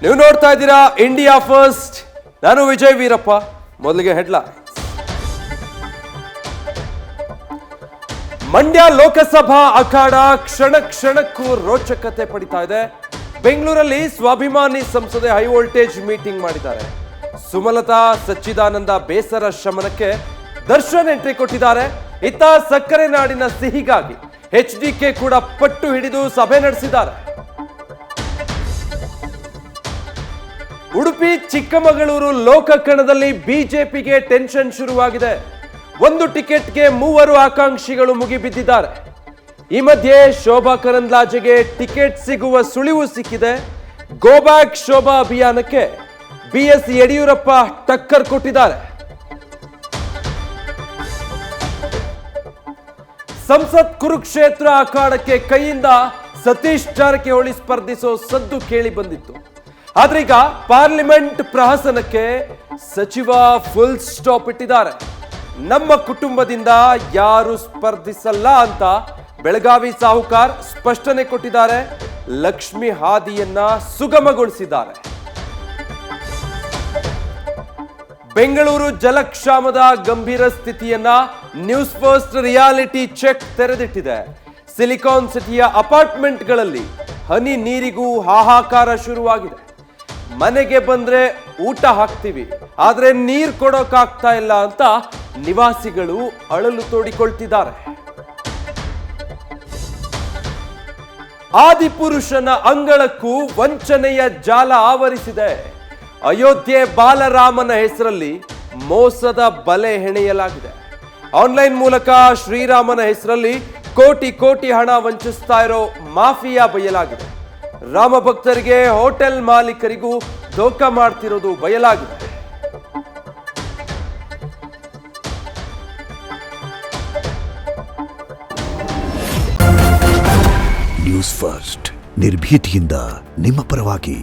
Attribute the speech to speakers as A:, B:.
A: ನೀವು ನೋಡ್ತಾ ಇದ್ದೀರಾ ಇಂಡಿಯಾ ಫಸ್ಟ್. ನಾನು ವಿಜಯ್ ವೀರಪ್ಪ. ಮೊದಲಿಗೆ ಹೆಡ್ಲೈನ್ಸ್. ಮಂಡ್ಯ ಲೋಕಸಭಾ ಅಖಾಡ ಕ್ಷಣ ಕ್ಷಣಕ್ಕೂ ರೋಚಕತೆ ಪಡಿತಾ ಇದೆ. ಬೆಂಗಳೂರಲ್ಲಿ ಸ್ವಾಭಿಮಾನಿ ಸಂಸದೆ ಹೈ ವೋಲ್ಟೇಜ್ ಮೀಟಿಂಗ್ ಮಾಡಿದ್ದಾರೆ. ಸುಮಲತಾ ಸಚ್ಚಿದಾನಂದ ಬೇಸರ ಶಮನಕ್ಕೆ ದರ್ಶನ್ ಎಂಟ್ರಿ ಕೊಟ್ಟಿದ್ದಾರೆ. ಇತ್ತ ಸಕ್ಕರೆ ನಾಡಿನ ಸಿಹಿಗಾಗಿ ಎಚ್ಡಿಕೆ ಕೂಡ ಪಟ್ಟು ಹಿಡಿದು ಸಭೆ ನಡೆಸಿದ್ದಾರೆ. ಉಡುಪಿ ಚಿಕ್ಕಮಗಳೂರು ಲೋಕಕಣದಲ್ಲಿ ಬಿಜೆಪಿಗೆ ಟೆನ್ಷನ್ ಶುರುವಾಗಿದೆ. ಒಂದು ಟಿಕೆಟ್ಗೆ 3 ಆಕಾಂಕ್ಷಿಗಳು ಮುಗಿಬಿದ್ದಿದ್ದಾರೆ. ಈ ಮಧ್ಯೆ ಶೋಭಾ ಕರಂದ್ಲಾಜೆಗೆ ಟಿಕೆಟ್ ಸಿಗುವ ಸುಳಿವು ಸಿಕ್ಕಿದೆ. ಗೋ ಬ್ಯಾಕ್ ಶೋಭಾ ಅಭಿಯಾನಕ್ಕೆ ಬಿಎಸ್ ಯಡಿಯೂರಪ್ಪ ಟಕ್ಕರ್ ಕೊಟ್ಟಿದ್ದಾರೆ. ಸಂಸತ್ ಕುರುಕ್ಷೇತ್ರ ಅಖಾಡಕ್ಕೆ ಕೈಯಿಂದ ಸತೀಶ್ ಜಾರಕಿಹೊಳಿ ಸ್ಪರ್ಧಿಸೋ ಸದ್ದು ಕೇಳಿ ಬಂದಿತ್ತು. ಆದ್ರೀಗ ಪಾರ್ಲಿಮೆಂಟ್ ಪ್ರಹಸನಕ್ಕೆ ಸಚಿವ ಫುಲ್ ಸ್ಟಾಪ್ ಇಟ್ಟಿದ್ದಾರೆ. ನಮ್ಮ ಕುಟುಂಬದಿಂದ ಯಾರು ಸ್ಪರ್ಧಿಸಲ್ಲ ಅಂತ ಬೆಳಗಾವಿ ಸಾಹುಕಾರ್ ಸ್ಪಷ್ಟನೆ ಕೊಟ್ಟಿದ್ದಾರೆ. ಲಕ್ಷ್ಮಿ ಹಾದಿಯನ್ನ ಸುಗಮಗೊಳಿಸಿದ್ದಾರೆ. ಬೆಂಗಳೂರು ಜಲಕ್ಷಾಮದ ಗಂಭೀರ ಸ್ಥಿತಿಯನ್ನ ನ್ಯೂಸ್ ಫಸ್ಟ್ ರಿಯಾಲಿಟಿ ಚೆಕ್ ತೆರೆದಿಟ್ಟಿದೆ. ಸಿಲಿಕಾನ್ ಸಿಟಿಯ ಅಪಾರ್ಟ್ಮೆಂಟ್ಗಳಲ್ಲಿ ಹನಿ ನೀರಿಗೂ ಹಾಹಾಕಾರ ಶುರುವಾಗಿದೆ. ಮನೆಗೆ ಬಂದ್ರೆ ಊಟ ಹಾಕ್ತೀವಿ, ಆದ್ರೆ ನೀರು ಕೊಡೋಕಾಗ್ತಾ ಇಲ್ಲ ಅಂತ ನಿವಾಸಿಗಳು ಅಳಲು ತೋಡಿಕೊಳ್ತಿದ್ದಾರೆ. ಆದಿಪುರುಷನ ಅಂಗಳಕ್ಕೂ ವಂಚನೆಯ ಜಾಲ ಆವರಿಸಿದೆ. ಅಯೋಧ್ಯೆ ಬಾಲರಾಮನ ಹೆಸರಲ್ಲಿ ಮೋಸದ ಬಲೆ ಹೆಣೆಯಲಾಗಿದೆ. ಆನ್ಲೈನ್ ಮೂಲಕ ಶ್ರೀರಾಮನ ಹೆಸರಲ್ಲಿ ಕೋಟಿ ಕೋಟಿ ಹಣ ವಂಚಿಸ್ತಾ ಇರೋ ಮಾಫಿಯಾ ಬಯಲಾಗಿದೆ. ರಾಮ ಭಕ್ತರಿಗೆ ಹೋಟೆಲ್ ಮಾಲೀಕರಿಗೂ ಧೋಖಾ ಮಾಡ್ತಿರೋದು ಬಯಲಾಗಿದೆ.
B: ನ್ಯೂಸ್ ಫಸ್ಟ್ ನಿರ್ಭೀತಿಯಿಂದ ನಿಮ್ಮ ಪರವಾಗಿ.